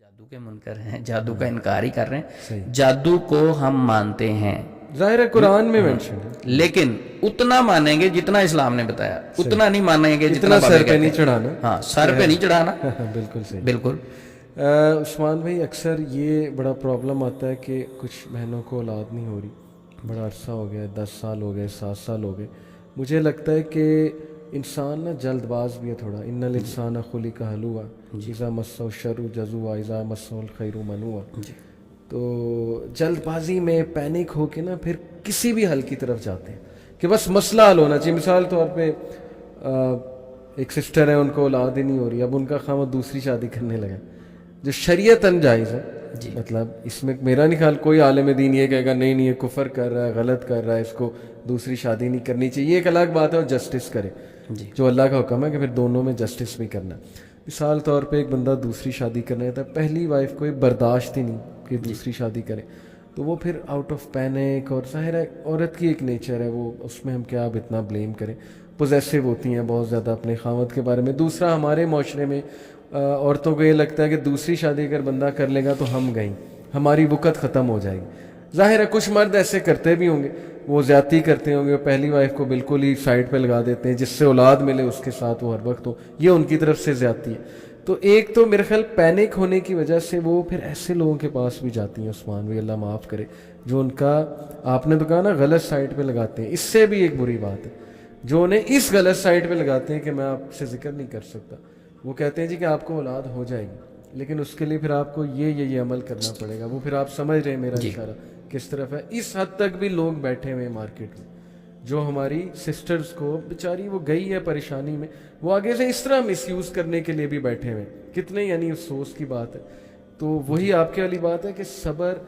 جادو کے منکر ہیں، جادو کا انکار ہی کر رہے ہیں. جادو کو ہم مانتے ہیں، ظاہر ہے قرآن میں مینشن ہے، لیکن اتنا مانیں گے جتنا اسلام نے بتایا، اتنا نہیں مانیں گے جتنا اتنا بابے سر پہ کہتے نہیں ہیں. چڑھانا. ہاں، سر پہ نہیں چڑھانا. بالکل صحیح. بالکل. عثمان بھائی اکثر یہ بڑا پرابلم آتا ہے کہ کچھ بہنوں کو اولاد نہیں ہو رہی، بڑا عرصہ ہو گیا، 10 سال ہو گئے، 7 سال ہو گئے. مجھے لگتا ہے کہ انسان نا جلد باز بھی ہے تھوڑا. ان الانسان خلق ہلوعا اذا مسہ الشر جزوعا اذا مسہ الخیر منوعا. تو جلد بازی میں پینک ہو کے نا پھر کسی بھی حل کی طرف جاتے ہیں کہ بس مسئلہ حل ہونا چاہیے. مثال طور پہ ایک سسٹر ہے، ان کو اولاد ہی نہیں ہو رہی، اب ان کا خاوند دوسری شادی کرنے لگا جو شریعتاً جائز ہے. مطلب اس میں میرا نہیں خیال کوئی عالم دین یہ کہے گا نہیں نہیں یہ کفر کر رہا ہے، غلط کر رہا ہے، اس کو دوسری شادی نہیں کرنی چاہیے. ایک الگ بات ہے اور جسٹس کرے، جو اللہ کا حکم ہے کہ پھر دونوں میں جسٹس بھی کرنا. مثال طور پہ ایک بندہ دوسری شادی کرنا چاہتا ہے، پہلی وائف کو برداشت ہی نہیں کہ دوسری شادی کرے، تو وہ پھر آؤٹ آف پینک، اور ظاہر ہے عورت کی ایک نیچر ہے وہ، اس میں ہم کیا اب اتنا بلیم کریں، پوزیسو ہوتی ہیں بہت زیادہ اپنے خاوند کے بارے میں. دوسرا ہمارے معاشرے میں عورتوں کو یہ لگتا ہے کہ دوسری شادی اگر بندہ کر لے گا تو ہم گئیں، ہماری وقت ختم ہو جائے گی. ظاہر ہے کچھ مرد ایسے کرتے بھی ہوں گے، وہ زیادتی کرتے ہوں گے، پہلی وائف کو بالکل ہی سائڈ پہ لگا دیتے ہیں، جس سے اولاد ملے اس کے ساتھ وہ ہر وقت ہو، یہ ان کی طرف سے زیادتی ہے. تو ایک تو میرے خیال پینک ہونے کی وجہ سے وہ پھر ایسے لوگوں کے پاس بھی جاتی ہیں، عثمان بھی اللہ معاف کرے، جو ان کا آپ نے تو کہا نا غلط سائڈ پہ لگاتے ہیں. اس سے بھی ایک بری بات ہے جو انہیں اس غلط سائڈ پہ لگاتے ہیں کہ میں آپ سے ذکر نہیں کر سکتا. وہ کہتے ہیں جی کہ آپ کو اولاد ہو جائے گی، لیکن اس کے لیے پھر آپ کو یہ عمل کرنا پڑے گا. وہ پھر آپ سمجھ رہے ہیں میرا اشارہ کس طرف ہے. اس حد تک بھی لوگ بیٹھے ہوئے مارکیٹ میں، جو ہماری سسٹرز کو بیچاری وہ گئی ہے پریشانی میں، وہ آگے سے اس طرح مس یوز کرنے کے لیے بھی بیٹھے ہوئے. کتنے یعنی افسوس کی بات ہے. تو وہی آپ کے والی بات ہے کہ صبر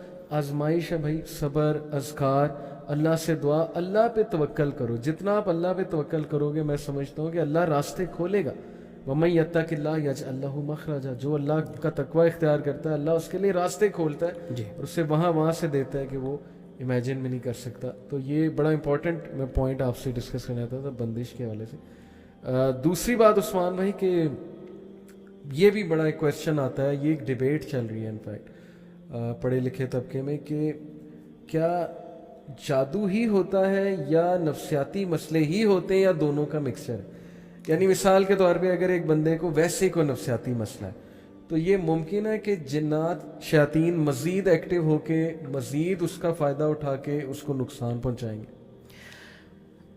آزمائش ہے بھائی، صبر، اذکار، اللہ سے دعا، اللہ پہ توکل کرو. جتنا آپ اللہ پہ توکل کرو گے میں سمجھتا ہوں کہ اللہ راستے کھولے گا. وَمَن يَتَّقِ اللَّهَ يَجْعَل لَّهُ مَخْرَجًا. جو اللہ کا تقوی اختیار کرتا ہے اللہ اس کے لیے راستے کھولتا ہے اور اسے وہاں سے دیتا ہے کہ وہ امیجن میں نہیں کر سکتا. تو یہ بڑا امپورٹنٹ میں پوائنٹ آپ سے ڈسکس کرنا چاہتا تھا بندش کے حوالے سے. دوسری بات عثمان بھائی کہ یہ بھی بڑا ایک کویشچن آتا ہے، یہ ایک ڈیبیٹ چل رہی ہے انفیکٹ پڑھے لکھے طبقے میں، کہ کیا جادو ہی ہوتا ہے یا نفسیاتی مسئلے ہی ہوتے ہیں یا دونوں کا مکسچر ہے. یعنی مثال کے طور پہ اگر ایک بندے کو ویسے کوئی نفسیاتی مسئلہ ہے تو یہ ممکن ہے کہ جنات شیاطین مزید ایکٹیو ہو کے مزید اس کا فائدہ اٹھا کے اس کو نقصان پہنچائیں گے.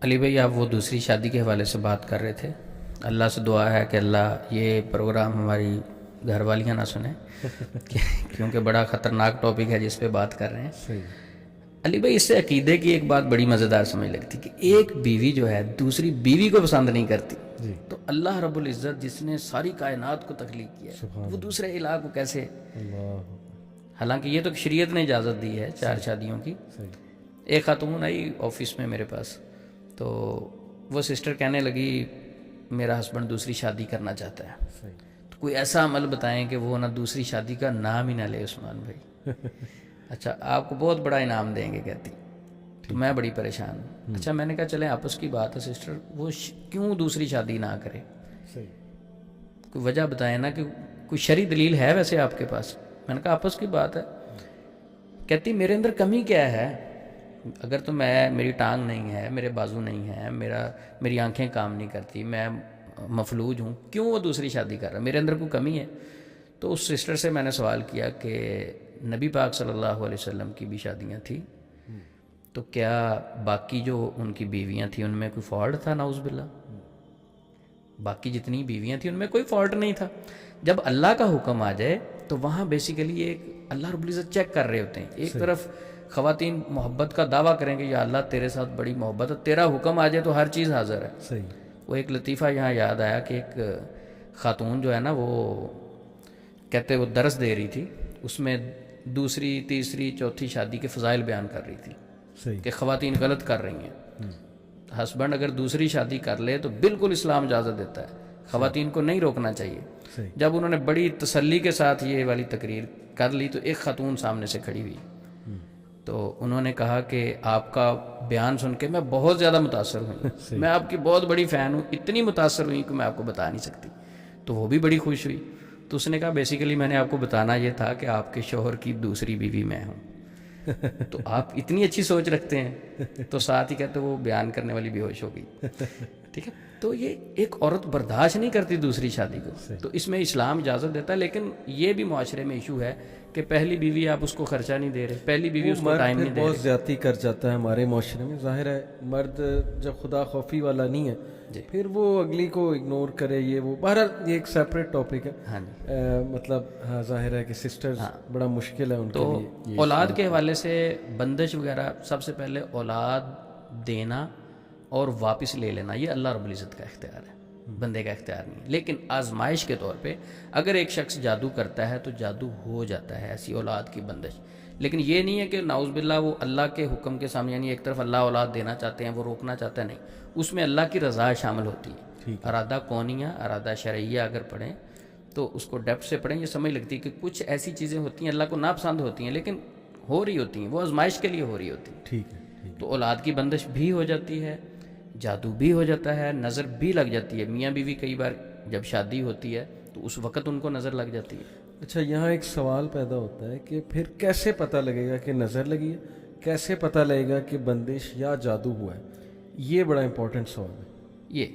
علی بھائی آپ وہ دوسری شادی کے حوالے سے بات کر رہے تھے. اللہ سے دعا ہے کہ اللہ یہ پروگرام ہماری گھر والیاں نہ سنیں کیونکہ بڑا خطرناک ٹاپک ہے جس پہ بات کر رہے ہیں. صحیح. علی بھائی اس سے عقیدے کی ایک بات بڑی مزیدار سمجھ لگتی کہ ایک بیوی جو ہے دوسری بیوی کو پسند نہیں کرتی، تو اللہ رب العزت جس نے ساری کائنات کو تخلیق کیا ہے وہ دوسرے الہ کو کیسے، حالانکہ یہ تو شریعت نے اجازت دی ہے 4 شادیوں کی. ایک خاتون آئی آفس میں میرے پاس، تو وہ سسٹر کہنے لگی میرا ہسبینڈ دوسری شادی کرنا چاہتا ہے، تو کوئی ایسا عمل بتائیں کہ وہ نہ دوسری شادی کا نام ہی نہ لے. عثمان بھائی اچھا آپ کو بہت بڑا انعام دیں گے کہتی. تو میں بڑی پریشان ہوں. اچھا میں نے کہا چلیں آپس کی بات ہے سسٹر، وہ کیوں دوسری شادی نہ کرے، کوئی وجہ بتائیں نا، کہ کوئی شرعی دلیل ہے ویسے آپ کے پاس. میں نے کہا آپس کی بات ہے. کہتی میرے اندر کمی کیا ہے، اگر تو میری ٹانگ نہیں ہے، میرے بازو نہیں ہے، میری آنکھیں کام نہیں کرتی، میں مفلوج ہوں، کیوں وہ دوسری شادی کر رہا ہے، میرے اندر کوئی کمی ہے. تو اس سسٹر سے میں نے سوال کیا کہ نبی پاک صلی اللہ علیہ وسلم کی بھی شادیاں تھیں، تو کیا باقی جو ان کی بیویاں تھیں ان میں کوئی فالٹ تھا؟ نعوذ باللہ، باقی جتنی بیویاں تھیں ان میں کوئی فالٹ نہیں تھا. جب اللہ کا حکم آ جائے تو وہاں بیسیکلی ایک اللہ رب العزت چیک کر رہے ہوتے ہیں. ایک طرف خواتین محبت کا دعویٰ کریں گے یا اللہ تیرے ساتھ بڑی محبت ہے، تیرا حکم آ جائے تو ہر چیز حاضر ہے. صحیح. وہ ایک لطیفہ یہاں یاد آیا کہ ایک خاتون جو ہے نا وہ کہتے وہ درس دے رہی تھی، اس میں دوسری تیسری چوتھی شادی کے فضائل بیان کر رہی تھی کہ خواتین غلط کر رہی ہیں. ہسبینڈ اگر دوسری شادی کر لے تو بالکل اسلام اجازت دیتا ہے، خواتین کو نہیں روکنا چاہیے. جب انہوں نے بڑی تسلی کے ساتھ یہ والی تقریر کر لی تو ایک خاتون سامنے سے کھڑی ہوئی، تو انہوں نے کہا کہ آپ کا بیان سن کے میں بہت زیادہ متاثر ہوئی، میں آپ کی بہت بڑی فین ہوں، اتنی متاثر ہوئی کہ میں آپ کو بتا نہیں سکتی. تو وہ بھی بڑی خوش ہوئی. تو اس نے کہا بیسیکلی میں نے آپ کو بتانا یہ تھا کہ آپ کے شوہر کی دوسری بیوی میں ہوں. تو آپ اتنی اچھی سوچ رکھتے ہیں. تو ساتھ ہی کہتے وہ بیان کرنے والی بے ہوش ہو گئی. ٹھیک ہے. تو یہ ایک عورت برداشت نہیں کرتی دوسری شادی کو, تو اس میں اسلام اجازت دیتا ہے. لیکن یہ بھی معاشرے میں ایشو ہے کہ پہلی بیوی آپ اس کو خرچہ نہیں دے رہے, پہلی بیوی اس کو ٹائم نہیں دے رہے. بہت زیادتی کر جاتا ہے ہمارے معاشرے میں. ظاہر ہے مرد جب خدا خوفی والا نہیں ہے پھر وہ اگلی کو اگنور کرے, یہ وہ بہرحال یہ ایک سیپریٹ ٹاپک ہے. ہاں جی. مطلب ہاں ظاہر ہے کہ سسٹرز بڑا مشکل ہے ان کے لیے. تو اولاد کے حوالے سے بندش وغیرہ, سب سے پہلے اولاد دینا اور واپس لے لینا یہ اللہ رب العزت کا اختیار ہے, بندے کا اختیار نہیں. لیکن آزمائش کے طور پہ اگر ایک شخص جادو کرتا ہے تو جادو ہو جاتا ہے ایسی اولاد کی بندش. لیکن یہ نہیں ہے کہ نعوذ باللہ وہ اللہ کے حکم کے سامنے, یعنی ایک طرف اللہ اولاد دینا چاہتے ہیں وہ روکنا چاہتا ہے, نہیں, اس میں اللہ کی رضا شامل ہوتی ہے. ارادہ کونیہ, ارادہ شرعیہ اگر پڑھیں تو اس کو ڈیپتھ سے پڑھیں, یہ سمجھ لگتی ہے کہ کچھ ایسی چیزیں ہوتی ہیں اللہ کو ناپسند ہوتی ہیں لیکن ہو رہی ہوتی ہیں, وہ آزمائش کے لیے ہو رہی ہوتی ہیں. ٹھیک ہے. تو اولاد کی بندش بھی ہو جاتی ہے, جادو بھی ہو جاتا ہے, نظر بھی لگ جاتی ہے. میاں بیوی کئی بار جب شادی ہوتی ہے تو اس وقت ان کو نظر لگ جاتی ہے. اچھا, یہاں ایک سوال پیدا ہوتا ہے کہ پھر کیسے پتہ لگے گا کہ نظر لگی ہے, کیسے پتہ لگے گا کہ بندش یا جادو ہوا ہے؟ یہ بڑا امپورٹنٹ سوال ہے. یہ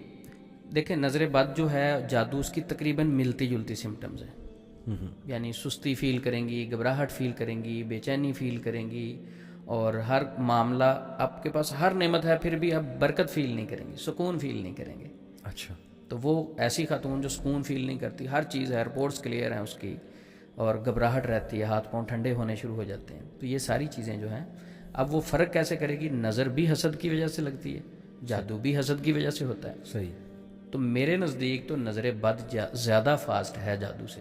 دیکھیں نظر بد جو ہے جادو اس کی تقریباً ملتی جلتی سمٹمز ہیں. یعنی سستی فیل کریں گی, گھبراہٹ فیل کریں گی, بے چینی فیل کریں گی, اور ہر معاملہ آپ کے پاس ہر نعمت ہے پھر بھی آپ برکت فیل نہیں کریں گے, سکون فیل نہیں کریں گے. اچھا. تو وہ ایسی خاتون جو سکون فیل نہیں کرتی, ہر چیز ہے, رپورٹس کلیئر ہیں اس کی, اور گھبراہٹ رہتی ہے, ہاتھ پاؤں ٹھنڈے ہونے شروع ہو جاتے ہیں. تو یہ ساری چیزیں جو ہیں, اب وہ فرق کیسے کرے گی؟ نظر بھی حسد کی وجہ سے لگتی ہے, جادو بھی حسد کی وجہ سے ہوتا ہے. صحیح. تو میرے نزدیک تو نظر بد زیادہ فاسٹ ہے جادو سے.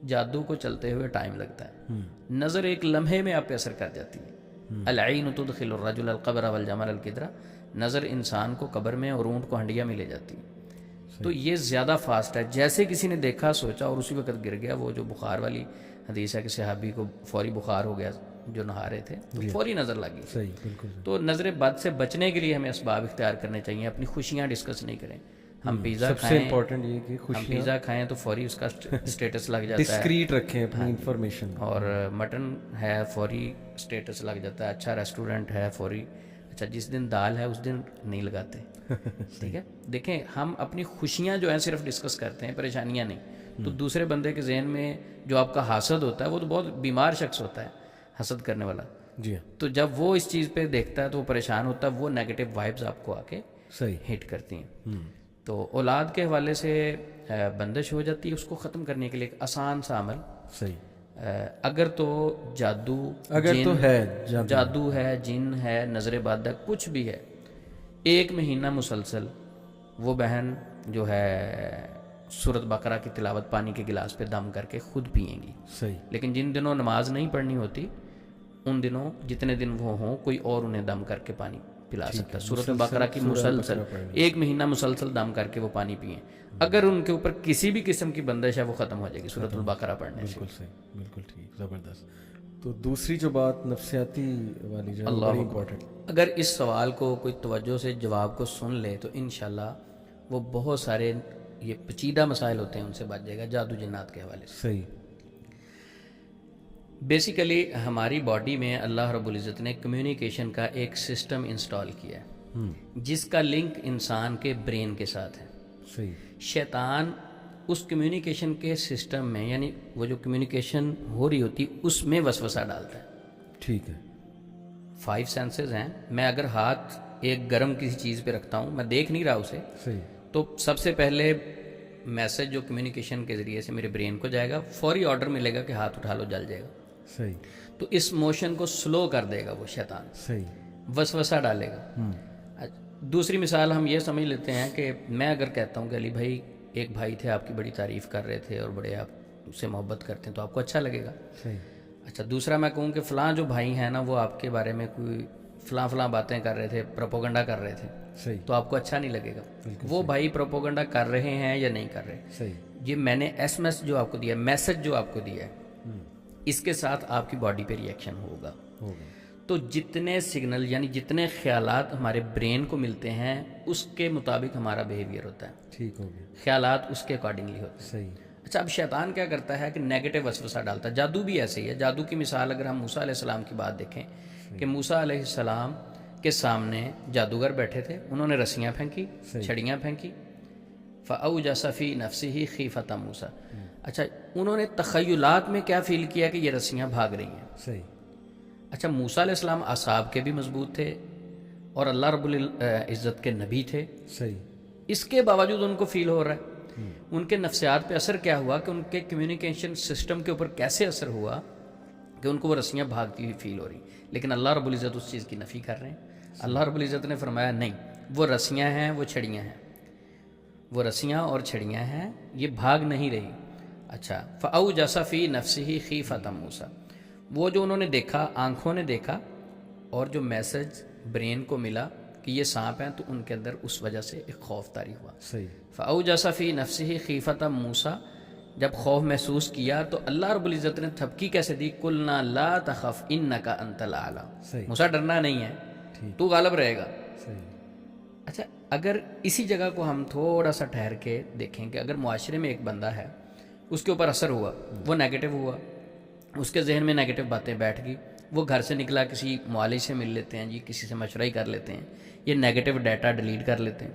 جادو کو چلتے ہوئے ٹائم لگتا ہے, نظر ایک لمحے میں آپ پہ اثر کر جاتی ہے. العین تدخل الرجل القبر والجمل القدرہ, نظر انسان کو قبر میں اور اونٹ کو ہنڈیا میں لے جاتی ہے. تو یہ زیادہ فاسٹ ہے. جیسے کسی نے دیکھا سوچا اور اسی وقت گر گیا. وہ جو بخار والی حدیث ہے کہ صحابی کو فوری بخار ہو گیا جو نہا رہے تھے, تو فوری نظر لگ گئی. صحیح, بالکل. تو نظر بد سے بچنے کے لیے ہمیں اسباب اختیار کرنے چاہیے, اپنی خوشیاں ڈسکس نہیں کریں. ہم پیزا سب سے امپورٹنٹ یہ کہ ہم پیزا کھائیں تو فوری اس کا اسٹیٹس لگ جاتا ہے, ڈسکریٹ رکھیں اپنی انفارمیشن, اور مٹن ہے فوری اسٹیٹس لگ جاتا ہے, اچھا ریسٹورنٹ ہے فوری, اچھا جس دن دال ہے اس دن نہیں لگاتے. ٹھیک ہے. دیکھیں ہم اپنی خوشیاں جو ہیں صرف ڈسکس کرتے ہیں, پریشانیاں نہیں. تو دوسرے بندے کے ذہن میں جو آپ کا حاسد ہوتا ہے وہ تو بہت بیمار شخص ہوتا ہے, حسد کرنے والا. جی ہاں. تو جب وہ اس چیز پہ دیکھتا ہے تو وہ پریشان ہوتا ہے, وہ نیگیٹو وائبز آپ کو آ کے صحیح ہٹ کرتی ہیں. تو اولاد کے حوالے سے بندش ہو جاتی ہے, اس کو ختم کرنے کے لیے ایک آسان سا عمل. صحیح. اگر تو جادو, اگر تو ہے جادو ہے, جن ہے, نظر بد ہے, کچھ بھی ہے, 1 مہینہ مسلسل وہ بہن جو ہے سورۃ بقرہ کی تلاوت پانی کے گلاس پہ دم کر کے خود پئیں گی. صحیح. لیکن جن دنوں نماز نہیں پڑھنی ہوتی ان دنوں جتنے دن وہ ہوں کوئی اور انہیں دم کر کے پانی پلا سکتا ہے. سورۃ بقرہ کی مسلسل 1 مہینہ مسلسل دم کر کے وہ پانی پئیں. اگر ان کے اوپر کسی بھی قسم کی بندش ہے وہ ختم ہو جائے گی سورۃ البقرہ پڑھنے سے. بالکل صحیح, بالکل ٹھیک, زبردست. تو دوسری جو بات نفسیاتی والی جو ہے بڑی امپورٹنٹ. اگر اس سوال کو کوئی توجہ سے جواب کو سن لے تو انشاءاللہ وہ بہت سارے یہ پیچیدہ مسائل ہوتے ہیں ان سے بچ جائے گا جادو جنات کے حوالے سے. صحیح. بیسیکلی ہماری باڈی میں اللہ رب العزت نے کمیونیکیشن کا ایک سسٹم انسٹال کیا ہے جس کا لنک انسان کے برین کے ساتھ ہے. صحیح. شیطان اس کمیونیکیشن کے سسٹم میں, یعنی وہ جو کمیونیکیشن ہو رہی ہوتی اس میں وسوسہ ڈالتا ہے. ٹھیک ہے. 5 سینسز ہیں. میں اگر ہاتھ ایک گرم کسی چیز پہ رکھتا ہوں, میں دیکھ نہیں رہا اسے, صحیح, تو سب سے پہلے میسج جو کمیونیکیشن کے ذریعے سے میرے برین کو جائے گا, فوری آرڈر ملے گا کہ ہاتھ اٹھا لو, جل جائے گا. صحیح. تو اس موشن کو سلو کر دے گا وہ شیطان, صحیح, وسوسہ ڈالے گا. دوسری مثال ہم یہ سمجھ لیتے ہیں کہ میں اگر کہتا ہوں کہ علی بھائی ایک بھائی تھے آپ کی بڑی تعریف کر رہے تھے اور بڑے آپ سے محبت کرتے ہیں تو آپ کو اچھا لگے گا. صحیح. اچھا دوسرا میں کہوں کہ فلاں جو بھائی ہیں نا وہ آپ کے بارے میں کوئی فلاں باتیں کر رہے تھے, پروپوگنڈا کر رہے تھے, صحیح, تو آپ کو اچھا نہیں لگے گا. وہ بھائی پروپوگنڈا کر رہے ہیں یا نہیں کر رہے, صحیح, یہ میں نے ایس ایم ایس جو آپ کو دیا, میسج جو آپ کو دیا ہے, اس کے ساتھ آپ کی باڈی پہ ریئیکشن ہوگا. تو جتنے سگنل یعنی جتنے خیالات ہمارے برین کو ملتے ہیں اس کے مطابق ہمارا بیہیویئر ہوتا ہے. ٹھیک ہو گیا. خیالات اس کے اکارڈنگلی ہوتے ہیں. صحیح. اچھا اب شیطان کیا کرتا ہے کہ نیگیٹو وسوسہ ڈالتا ہے. جادو بھی ایسے ہی ہے. جادو کی مثال اگر ہم موسیٰ علیہ السلام کی بات دیکھیں کہ موسیٰ علیہ السلام کے سامنے جادوگر بیٹھے تھے, انہوں نے رسیاں پھینکی, چھڑیاں پھینکی. فَأَوْجَسَ فِي نَفْسِهِ خِیفَةَ موسیٰ. اچھا انہوں نے تخیلات میں کیا فیل کیا کہ یہ رسیاں بھاگ رہی ہیں. صحیح. اچھا موسیٰ علیہ السلام اعصاب کے بھی مضبوط تھے اور اللہ رب العزت کے نبی تھے. صحیح. اس کے باوجود ان کو فیل ہو رہا ہے. ان کے نفسیات پہ اثر کیا ہوا کہ ان کے کمیونیکیشن سسٹم کے اوپر کیسے اثر ہوا کہ ان کو وہ رسیاں بھاگتی ہوئی فیل ہو رہی, لیکن اللہ رب العزت اس چیز کی نفی کر رہے ہیں. اللہ رب العزت نے فرمایا نہیں, وہ رسیاں ہیں, وہ چھڑیاں ہیں, وہ رسیاں اور چھڑیاں ہیں, یہ بھاگ نہیں رہی. اچھا فَأَوْجَسَ فِي نَفْسِهِ خِیفَةَ موسیٰ, وہ جو انہوں نے دیکھا, آنکھوں نے دیکھا, اور جو میسج برین کو ملا کہ یہ سانپ ہیں, تو ان کے اندر اس وجہ سے ایک خوف طاری ہوا. صحیح. فَأَوْجَسَ فِي نَفْسِهِ خِیفَةَ موسیٰ, جب خوف محسوس کیا تو اللہ رب العزت نے تھپکی کیسے دی, قُلْنَا لَا تَخَفْ إِنَّكَ أَنْتَ الْأَعْلَىٰ. موسیٰ ڈرنا نہیں ہے, تو غالب رہے گا. صحیح. اچھا اگر اسی جگہ کو ہم تھوڑا سا ٹھہر کے دیکھیں کہ اگر معاشرے میں ایک بندہ ہے, اس کے اوپر اثر ہوا, وہ نیگیٹو ہوا, اس کے ذہن میں نیگیٹو باتیں بیٹھ گئی, وہ گھر سے نکلا کسی معالج سے مل لیتے ہیں, جی کسی سے مشورہ ہی کر لیتے ہیں, یہ نیگیٹو ڈیٹا ڈیلیٹ کر لیتے ہیں.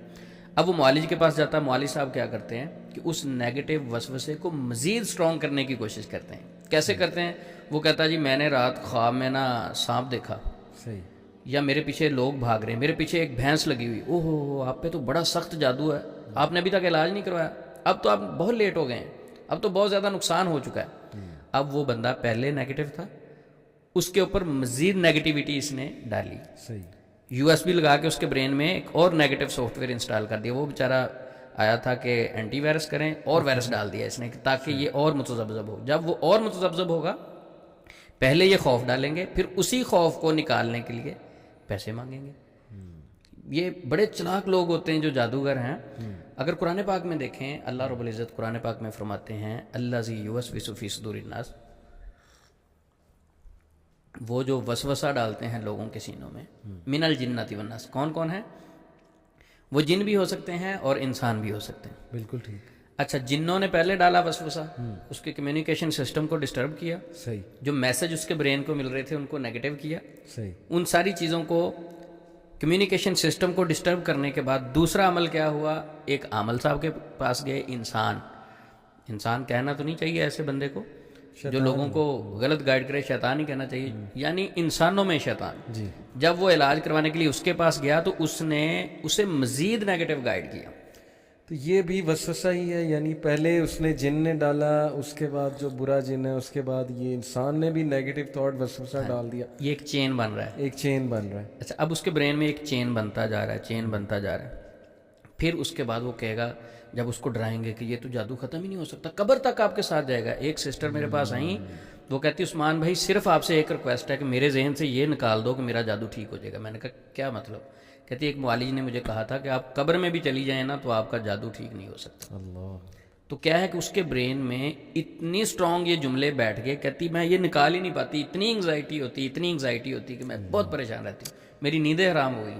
اب وہ معالج کے پاس جاتا ہے, معالج صاحب کیا کرتے ہیں کہ اس نیگیٹو وسوسے کو مزید سٹرونگ کرنے کی کوشش کرتے ہیں. کیسے کرتے ہیں؟ وہ کہتا ہے جی میں نے رات خواب میں نا سانپ دیکھا. صحیح. یا میرے پیچھے لوگ بھاگ رہے ہیں, میرے پیچھے ایک بھینس لگی ہوئی, اوہ ہو آپ پہ تو بڑا سخت جادو ہے, آپ نے ابھی تک علاج نہیں کروایا, اب تو آپ بہت لیٹ ہو گئے ہیں, اب تو بہت زیادہ نقصان ہو چکا ہے. اب وہ بندہ پہلے نیگیٹو تھا, اس کے اوپر مزید نیگیٹیوٹی اس نے ڈالی. صحیح. USB لگا کے اس کے برین میں ایک اور نیگیٹو سافٹ ویئر انسٹال کر دیا. وہ بیچارہ آیا تھا کہ اینٹی وائرس کریں, اور وائرس ڈال دیا اس نے تاکہ یہ اور متذبذب ہو. جب وہ اور متذبذب ہوگا, پہلے یہ خوف ڈالیں گے, پھر اسی خوف کو نکالنے کے لیے پیسے مانگیں گے. یہ بڑے چلاک لوگ ہوتے ہیں جو جادوگر ہیں. اگر قرآن پاک میں دیکھیں, اللہ رب العزت قرآن پاک میں فرماتے ہیں الذی یوسوس فی صدور الناس, وہ جو وسوسہ ڈالتے ہیں لوگوں کے سینوں میں, من الجنۃ والناس. کون کون ہے؟ وہ جن بھی ہو سکتے ہیں اور انسان بھی ہو سکتے ہیں. بالکل ٹھیک. اچھا جنوں نے پہلے ڈالا وسوسہ, اس کے کمیونیکیشن سسٹم کو ڈسٹرب کیا. صحیح. جو میسج اس کے برین کو مل رہے تھے ان کو نیگیٹو کیا. صحیح. ان ساری چیزوں کو, کمیونیکیشن سسٹم کو ڈسٹرب کرنے کے بعد دوسرا عمل کیا ہوا, ایک عامل صاحب کے پاس گئے. انسان کہنا تو نہیں چاہیے ایسے بندے کو جو لوگوں کو غلط گائیڈ کرے, شیطان ہی کہنا چاہیے, یعنی انسانوں میں شیطان. جی. جب وہ علاج کروانے کے لیے اس کے پاس گیا تو اس نے اسے مزید نیگیٹو گائیڈ کیا. تو یہ بھی وسوسہ ہی ہے, یعنی پہلے اس نے جن نے ڈالا, اس کے بعد جو برا جن ہے, اس کے بعد یہ انسان نے بھی نیگیٹو تھاٹ وسوسہ ڈال دیا. یہ ایک چین بن رہا ہے, ایک چین بن رہا ہے. اچھا اب اس کے برین میں ایک چین بنتا جا رہا ہے, چین بنتا جا رہا ہے. پھر اس کے بعد وہ کہے گا, جب اس کو ڈرائیں گے کہ یہ تو جادو ختم ہی نہیں ہو سکتا, قبر تک آپ کے ساتھ جائے گا. ایک سسٹر میرے پاس آئیں, وہ کہتی عثمان بھائی صرف آپ سے ایک ریکویسٹ ہے کہ میرے ذہن سے یہ نکال دو کہ میرا جادو ٹھیک ہو جائے گا. میں نے کہا کیا مطلب؟ کہتی ایک معالج نے مجھے کہا تھا کہ آپ قبر میں بھی چلی جائیں نا تو آپ کا جادو ٹھیک نہیں ہو سکتا. اللہ. تو کیا ہے کہ اس کے برین میں اتنی سٹرونگ یہ جملے بیٹھ گئے, کہتی میں یہ نکال ہی نہیں پاتی, اتنی انگزائٹی ہوتی کہ میں بہت پریشان رہتی ہوں, میری نیندیں حرام ہو گئی,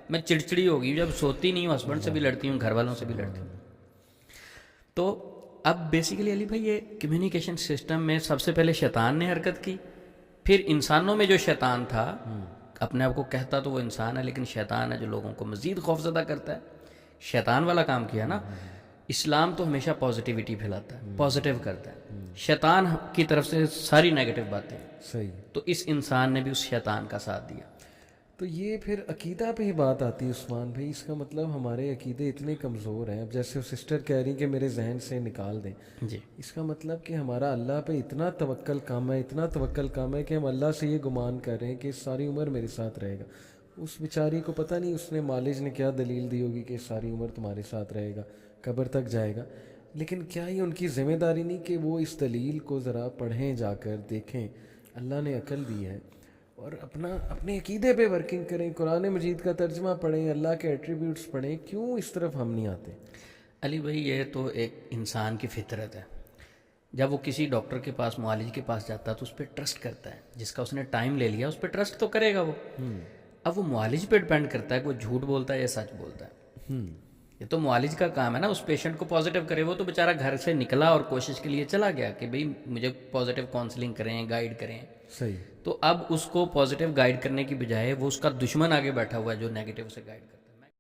میں چڑچڑی ہو گئی, جب سوتی نہیں ہوں ہسبینڈ سے بھی لڑتی ہوں, گھر والوں سے بھی لڑتی ہوں. تو اب بیسیکلی علی بھائی یہ کمیونیکیشن سسٹم میں سب سے پہلے شیطان نے حرکت کی, پھر انسانوں میں جو شیطان تھا, اپنے آپ کو کہتا تو وہ انسان ہے لیکن شیطان ہے جو لوگوں کو مزید خوفزدہ کرتا ہے, شیطان والا کام کیا نا. اسلام تو ہمیشہ پازیٹیوٹی پھیلاتا ہے, پازیٹیو کرتا ہے, شیطان کی طرف سے ساری نیگیٹو باتیں. صحیح. تو اس انسان نے بھی اس شیطان کا ساتھ دیا. تو یہ پھر عقیدہ پہ ہی بات آتی ہے عثمان بھائی. اس کا مطلب ہمارے عقیدے اتنے کمزور ہیں. اب جیسے وہ سسٹر کہہ رہی کہ میرے ذہن سے نکال دیں, جی, اس کا مطلب کہ ہمارا اللہ پہ اتنا توکل کم ہے کہ ہم اللہ سے یہ گمان کر رہے ہیں کہ ساری عمر میرے ساتھ رہے گا. اس بیچاری کو پتہ نہیں اس نے معالج نے کیا دلیل دی ہوگی کہ ساری عمر تمہارے ساتھ رہے گا, قبر تک جائے گا. لیکن کیا یہ ان کی ذمہ داری نہیں کہ وہ اس دلیل کو ذرا پڑھیں, جا کر دیکھیں, اللہ نے عقل دی ہے, اور اپنے عقیدے پہ ورکنگ کریں, قرآن مجید کا ترجمہ پڑھیں, اللہ کے ایٹریبیوٹس پڑھیں. کیوں اس طرف ہم نہیں آتے؟ علی بھائی یہ تو ایک انسان کی فطرت ہے. جب وہ کسی ڈاکٹر کے پاس, معالج کے پاس جاتا ہے تو اس پہ ٹرسٹ کرتا ہے. جس کا اس نے ٹائم لے لیا اس پہ ٹرسٹ تو کرے گا وہ. اب وہ معالج پہ ڈپینڈ کرتا ہے کہ وہ جھوٹ بولتا ہے یا سچ بولتا ہے. یہ تو معالج کا کام ہے نا، اس پیشنٹ کو پازیٹیو کرے. وہ تو بیچارہ گھر سے نکلا اور کوشش کے لیے چلا گیا کہ بھئی مجھے پازیٹیو کاؤنسلنگ کریں، گائیڈ کریں. صحیح. تو اب اس کو پازیٹیو گائیڈ کرنے کی بجائے وہ اس کا دشمن آگے بیٹھا ہوا ہے جو نیگیٹو سے گائیڈ کرتا ہے.